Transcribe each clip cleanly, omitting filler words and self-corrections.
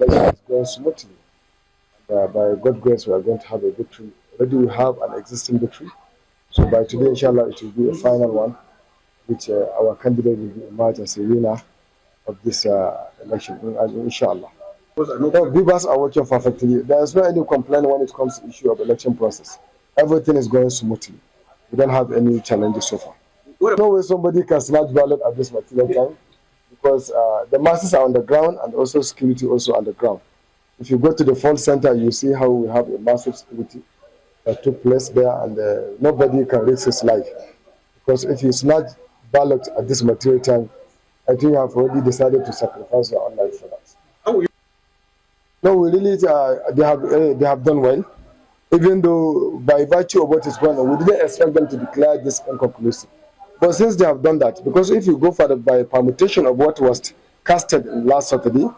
election is going smoothly. By God's grace, we are going to have a victory. Already we have an existing victory. So by today, inshallah, it will be a final one, which our candidate will emerge as a winner of this election, inshallah. No, Beavers are working perfectly. There is no any complaint when it comes to the issue of election process. Everything is going smoothly. We don't have any challenges so far. No way somebody can snatch ballot at this particular time, because the masses are on the ground and also security also on the ground. If you go to the poll center, you see how we have a massive security that took place there, and nobody can risk his life. Because if you snatch ballot at this material time, I think you have already decided to sacrifice your own life for that. No, we really, they have done well. Even though by virtue of what is going on, we didn't expect them to declare this inconclusive. But since they have done that, because if you go for by permutation of what was casted last Saturday,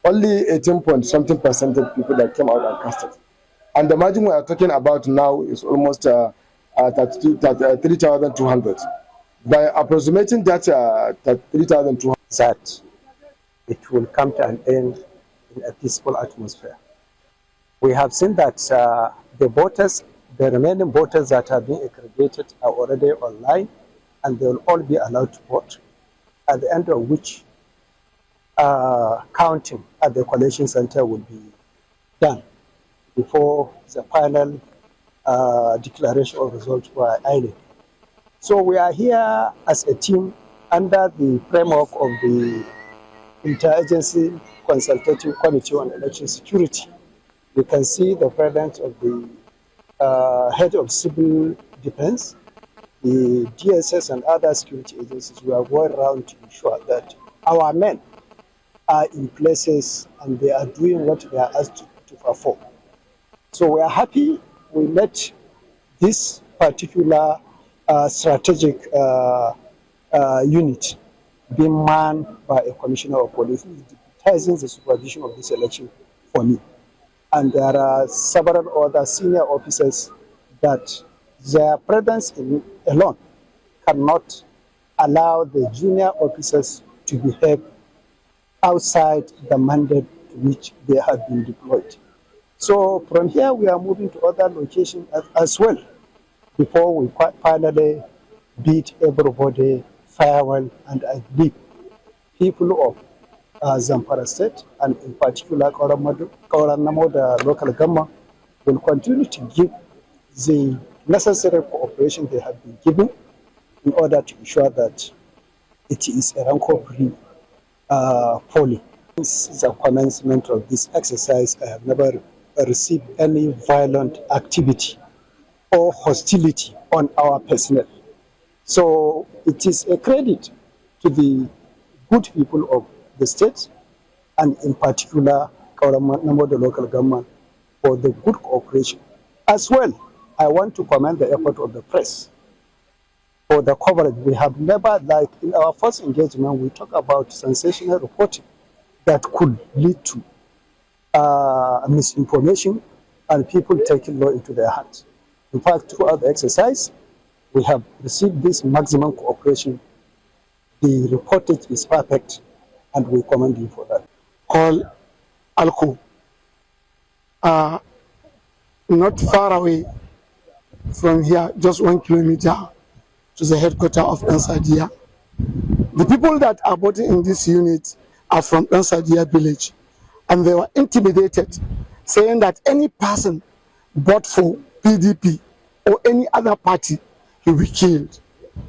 only 18 point something percent of people that came out and casted. And the margin we are talking about now is almost 3,200. By approximating that 3,200, that it will come to an end in a peaceful atmosphere. We have seen that the remaining voters that have been aggregated are already online, and they will all be allowed to vote, at the end of which counting at the collation center will be done before the final declaration of results by INEC. So we are here as a team under the framework of the Interagency Consultative Committee on Election Security. You can see the presence of the head of civil defense, the DSS and other security agencies. We are going around to ensure that our men are in places and they are doing what they are asked to perform. So we are happy we met this particular strategic unit being manned by a commissioner of police who is deputizing the supervision of this election for me. And there are several other senior officers that their presence alone cannot allow the junior officers to behave outside the mandate to which they have been deployed. So from here we are moving to other locations as well before we finally bid everybody farewell. And I believe people of Zamfara State, and in particular Kauranamo, the local government, will continue to give the necessary cooperation they have been given in order to ensure that it is a rancor-free polling. Since the commencement of this exercise, I have never received any violent activity or hostility on our personnel. So it is a credit to the good people of the state, and in particular Kauranamo, the local government, for the good cooperation. As well, I want to commend the effort of the press for the coverage. We have never, like in our first engagement, we talk about sensational reporting that could lead to misinformation and people taking law into their hands. In fact, throughout the exercise, we have received this maximum cooperation. The reportage is perfect, and we commend you for that. Call Alco, not far away from here, just 1 kilometer to the headquarters of Dansadia. The people that are voting in this unit are from Dansadia village, and they were intimidated, saying that any person vote for PDP or any other party, he will be killed.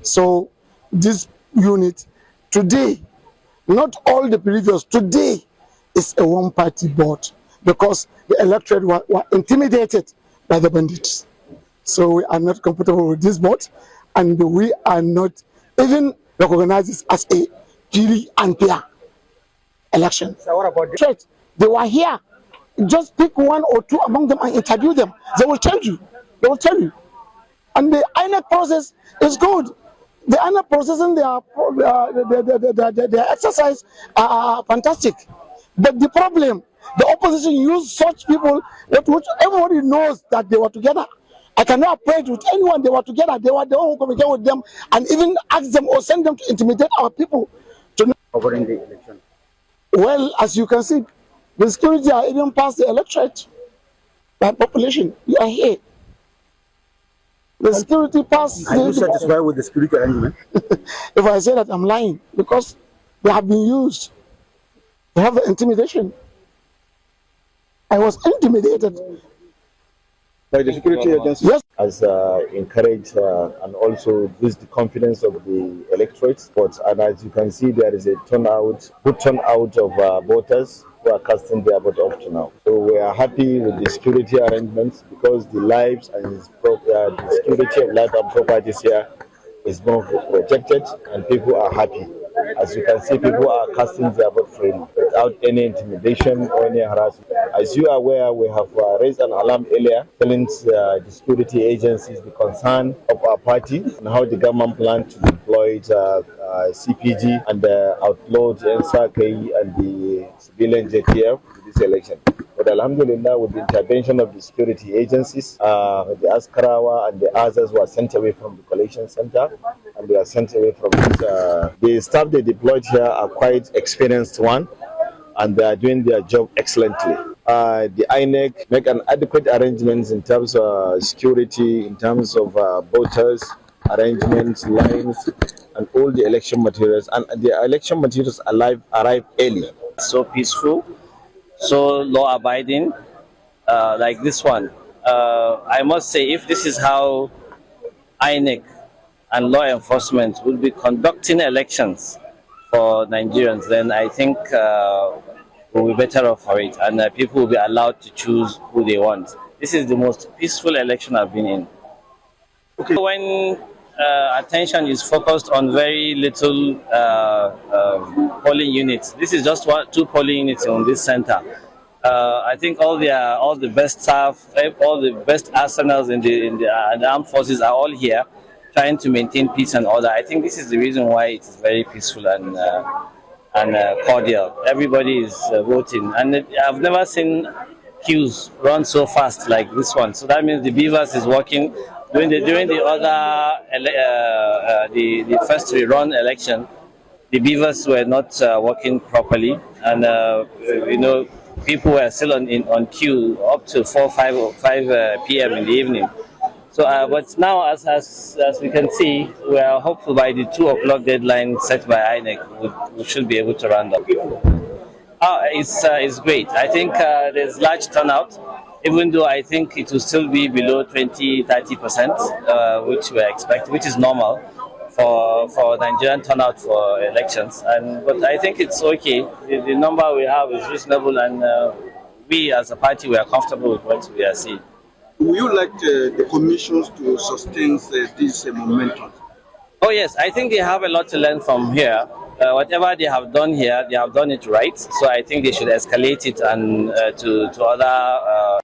So this unit today, not all the previous, today is a one-party vote because the electorate were intimidated by the bandits. So we are not comfortable with this vote, and we are not even recognized this as a free and fair election. So what about the they were here. Just pick one or two among them and interview them. They will tell you. They will tell you. And the INEC process is good. The INEC process and their exercise are fantastic. But the problem, the opposition used such people which everybody knows that they were together. I cannot approach with anyone. They were together. They were the one who communicate with them and even ask them or send them to intimidate our people. Covering the election. Well, as you can see, The security are even past the electorate by population. You are here. The security pass. Are you satisfied with the security arrangement? If I say that, I'm lying, because they have been used. They have the intimidation. I was intimidated. By the security agency? Yes. Has encouraged and also boost the confidence of the electorate. And as you can see, there is a good turnout of voters who are casting their vote up to now. So we are happy with the security arrangements, because the lives and the security of life and properties here is more protected, and people are happy. As you can see, people are casting their vote freely without any intimidation or any harassment. As you are aware, we have raised an alarm earlier telling the security agencies the concern of our party and how the government plans to deploy CPG and outlaw the NSAK and the civilian JTF to this election. But Alhamdulillah, with the intervention of the security agencies, the Askarawa and the others were sent away from the collection center, and they are sent away from this. The staff they deployed here are quite experienced one, and they are doing their job excellently. The INEC make an adequate arrangements in terms of security, in terms of voters, arrangements, lines, and all the election materials. And the election materials arrive early. So peaceful, so law-abiding, like this one. I must say, if this is how INEC and law enforcement will be conducting elections for Nigerians, then I think we'll be better off for it, and people will be allowed to choose who they want. This is the most peaceful election I've been in. Okay. When attention is focused on very little polling units, this is just two polling units on this center. I think all the best staff, all the best arsenals in the armed forces are all here, trying to maintain peace and order. I think this is the reason why it is very peaceful and cordial. Everybody is voting, and I've never seen queues run so fast like this one. So that means the beavers is working. During the other the first rerun election, the beavers were not working properly, and people were still on queue up to 5 p.m. in the evening. So, but now, as we can see, we are hopeful by the 2 o'clock deadline set by INEC, we should be able to round up. It's great. I think there's large turnout, even though I think it will still be below 20-30%, which we expect, which is normal for Nigerian turnout for elections. But I think it's okay. The number we have is reasonable, and we as a party, we are comfortable with what we are seeing. Would you like the commissions to sustain this momentum? Oh yes, I think they have a lot to learn from here. Whatever they have done here, they have done it right. So I think they should escalate it and to other